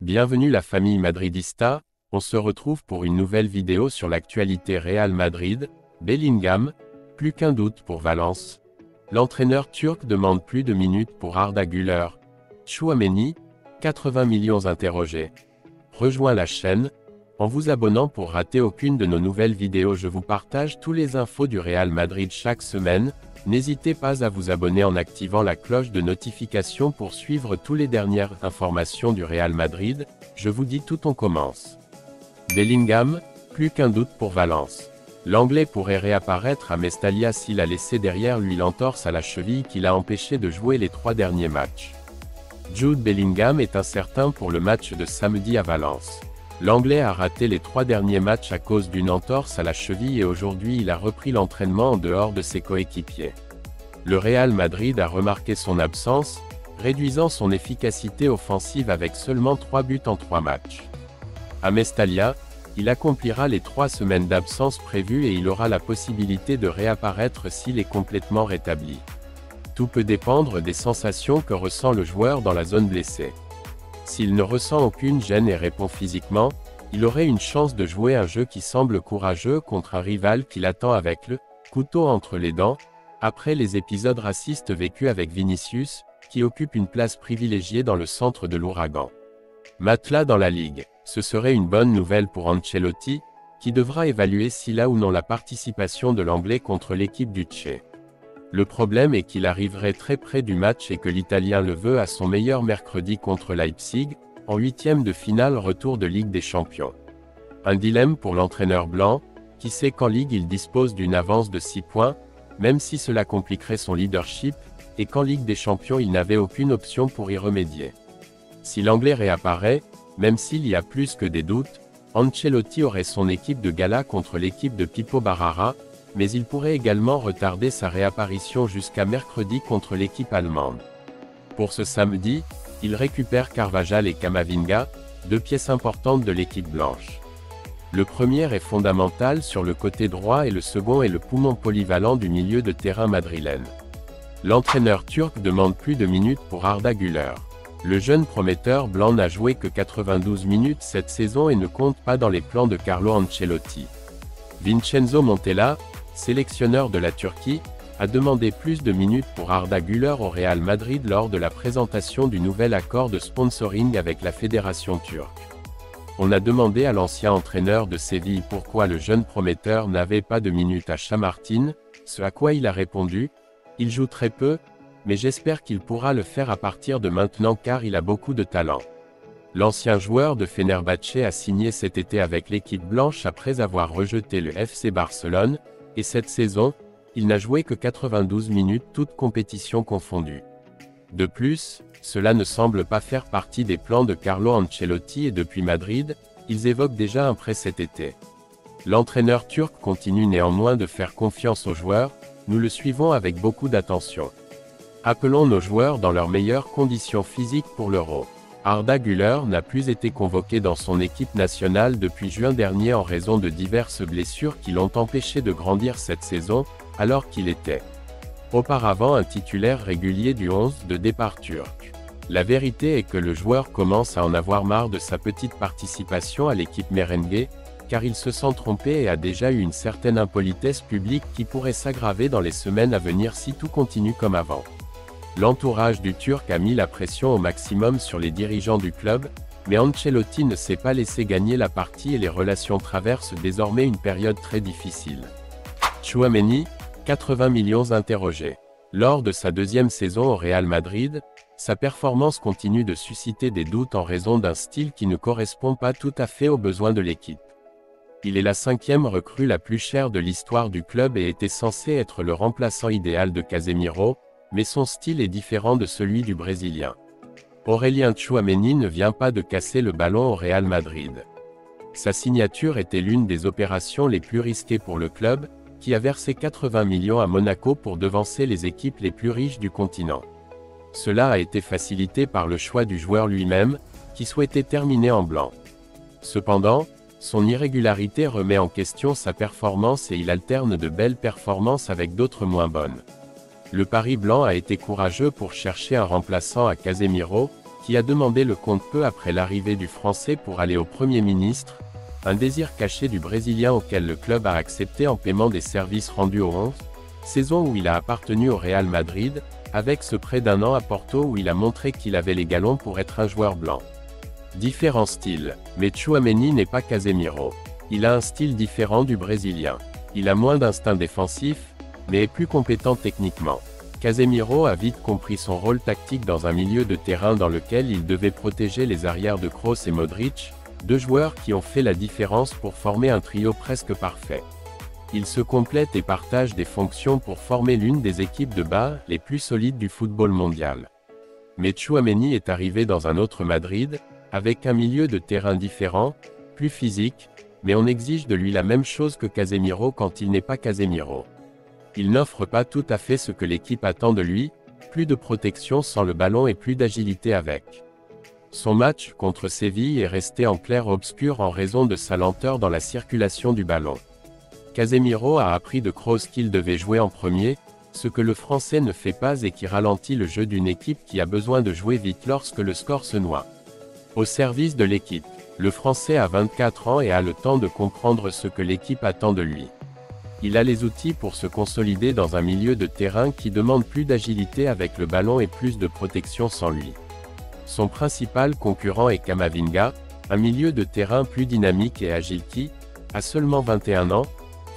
Bienvenue la famille madridista, on se retrouve pour une nouvelle vidéo sur l'actualité Real Madrid. Bellingham, plus qu'un doute pour Valence. L'entraîneur turc demande plus de minutes pour Arda Güler. Tchouaméni, 80 millions interrogés. Rejoins la chaîne, en vous abonnant pour rater aucune de nos nouvelles vidéos. Je vous partage tous les infos du Real Madrid chaque semaine. N'hésitez pas à vous abonner en activant la cloche de notification pour suivre toutes les dernières informations du Real Madrid. Je vous dis tout, on commence. Bellingham, plus qu'un doute pour Valence. L'Anglais pourrait réapparaître à Mestalla s'il a laissé derrière lui l'entorse à la cheville qui l'a empêché de jouer les 3 derniers matchs. Jude Bellingham est incertain pour le match de samedi à Valence. L'Anglais a raté les 3 derniers matchs à cause d'une entorse à la cheville et aujourd'hui il a repris l'entraînement en dehors de ses coéquipiers. Le Real Madrid a remarqué son absence, réduisant son efficacité offensive avec seulement 3 buts en 3 matchs. À Mestalla, il accomplira les 3 semaines d'absence prévues et il aura la possibilité de réapparaître s'il est complètement rétabli. Tout peut dépendre des sensations que ressent le joueur dans la zone blessée. S'il ne ressent aucune gêne et répond physiquement, il aurait une chance de jouer un jeu qui semble courageux contre un rival qui l'attend avec le couteau entre les dents, après les épisodes racistes vécus avec Vinicius, qui occupe une place privilégiée dans le centre de l'ouragan. Matelas dans la Ligue, ce serait une bonne nouvelle pour Ancelotti, qui devra évaluer s'il a ou non la participation de l'Anglais contre l'équipe du Tché. Le problème est qu'il arriverait très près du match et que l'Italien le veut à son meilleur mercredi contre Leipzig, en 8e de finale retour de Ligue des Champions. Un dilemme pour l'entraîneur blanc, qui sait qu'en Ligue il dispose d'une avance de 6 points, même si cela compliquerait son leadership, et qu'en Ligue des Champions il n'avait aucune option pour y remédier. Si l'Anglais réapparaît, même s'il y a plus que des doutes, Ancelotti aurait son équipe de gala contre l'équipe de Pipo Barara, mais il pourrait également retarder sa réapparition jusqu'à mercredi contre l'équipe allemande. Pour ce samedi, il récupère Carvajal et Camavinga, 2 pièces importantes de l'équipe blanche. Le premier est fondamental sur le côté droit et le second est le poumon polyvalent du milieu de terrain madrilène. L'entraîneur turc demande plus de minutes pour Arda Güler. Le jeune prometteur blanc n'a joué que 92 minutes cette saison et ne compte pas dans les plans de Carlo Ancelotti. Vincenzo Montella, sélectionneur de la Turquie, a demandé plus de minutes pour Arda Güler au Real Madrid lors de la présentation du nouvel accord de sponsoring avec la fédération turque. On a demandé à l'ancien entraîneur de Séville pourquoi le jeune prometteur n'avait pas de minutes à Chamartín, ce à quoi il a répondu « Il joue très peu, mais j'espère qu'il pourra le faire à partir de maintenant car il a beaucoup de talent ». L'ancien joueur de Fenerbahçe a signé cet été avec l'équipe blanche après avoir rejeté le FC Barcelone, et cette saison, il n'a joué que 92 minutes toutes compétitions confondues. De plus, cela ne semble pas faire partie des plans de Carlo Ancelotti et depuis Madrid, ils évoquent déjà un prêt cet été. L'entraîneur turc continue néanmoins de faire confiance aux joueurs, nous le suivons avec beaucoup d'attention. Appelons nos joueurs dans leurs meilleures conditions physiques pour l'Euro. Arda Güler n'a plus été convoqué dans son équipe nationale depuis juin dernier en raison de diverses blessures qui l'ont empêché de grandir cette saison, alors qu'il était auparavant un titulaire régulier du 11 de départ turc. La vérité est que le joueur commence à en avoir marre de sa petite participation à l'équipe merengue, car il se sent trompé et a déjà eu une certaine impolitesse publique qui pourrait s'aggraver dans les semaines à venir si tout continue comme avant. L'entourage du Turc a mis la pression au maximum sur les dirigeants du club, mais Ancelotti ne s'est pas laissé gagner la partie et les relations traversent désormais une période très difficile. Tchouaméni, 80 millions interrogés. Lors de sa 2e saison au Real Madrid, sa performance continue de susciter des doutes en raison d'un style qui ne correspond pas tout à fait aux besoins de l'équipe. Il est la 5e recrue la plus chère de l'histoire du club et était censé être le remplaçant idéal de Casemiro, mais son style est différent de celui du Brésilien. Aurélien Tchouaméni ne vient pas de casser le ballon au Real Madrid. Sa signature était l'une des opérations les plus risquées pour le club, qui a versé 80 millions à Monaco pour devancer les équipes les plus riches du continent. Cela a été facilité par le choix du joueur lui-même, qui souhaitait terminer en blanc. Cependant, son irrégularité remet en question sa performance et il alterne de belles performances avec d'autres moins bonnes. Le pari blanc a été courageux pour chercher un remplaçant à Casemiro, qui a demandé le compte peu après l'arrivée du Français pour aller au Premier ministre, un désir caché du Brésilien auquel le club a accepté en paiement des services rendus au 11, saison où il a appartenu au Real Madrid, avec ce prêt d'1 an à Porto où il a montré qu'il avait les galons pour être un joueur blanc. Différents styles, mais Tchouaméni n'est pas Casemiro. Il a un style différent du Brésilien. Il a moins d'instinct défensif, mais est plus compétent techniquement. Casemiro a vite compris son rôle tactique dans un milieu de terrain dans lequel il devait protéger les arrières de Kroos et Modric, deux joueurs qui ont fait la différence pour former un trio presque parfait. Ils se complètent et partagent des fonctions pour former l'une des équipes de bas les plus solides du football mondial. Mais Tchouaméni est arrivé dans un autre Madrid, avec un milieu de terrain différent, plus physique, mais on exige de lui la même chose que Casemiro quand il n'est pas Casemiro. Il n'offre pas tout à fait ce que l'équipe attend de lui, plus de protection sans le ballon et plus d'agilité avec. Son match contre Séville est resté en clair-obscur en raison de sa lenteur dans la circulation du ballon. Casemiro a appris de Kroos qu'il devait jouer en premier, ce que le Français ne fait pas et qui ralentit le jeu d'une équipe qui a besoin de jouer vite lorsque le score se noie. Au service de l'équipe, le Français a 24 ans et a le temps de comprendre ce que l'équipe attend de lui. Il a les outils pour se consolider dans un milieu de terrain qui demande plus d'agilité avec le ballon et plus de protection sans lui. Son principal concurrent est Camavinga, un milieu de terrain plus dynamique et agile qui, à seulement 21 ans,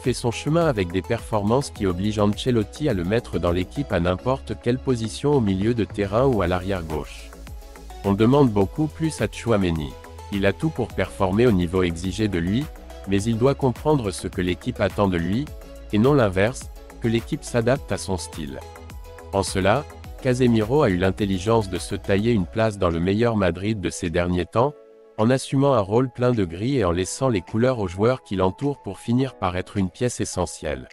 fait son chemin avec des performances qui obligent Ancelotti à le mettre dans l'équipe à n'importe quelle position au milieu de terrain ou à l'arrière gauche. On demande beaucoup plus à Tchouaméni. Il a tout pour performer au niveau exigé de lui, mais il doit comprendre ce que l'équipe attend de lui, et non l'inverse, que l'équipe s'adapte à son style. En cela, Casemiro a eu l'intelligence de se tailler une place dans le meilleur Madrid de ces derniers temps, en assumant un rôle plein de gris et en laissant les couleurs aux joueurs qui l'entourent pour finir par être une pièce essentielle.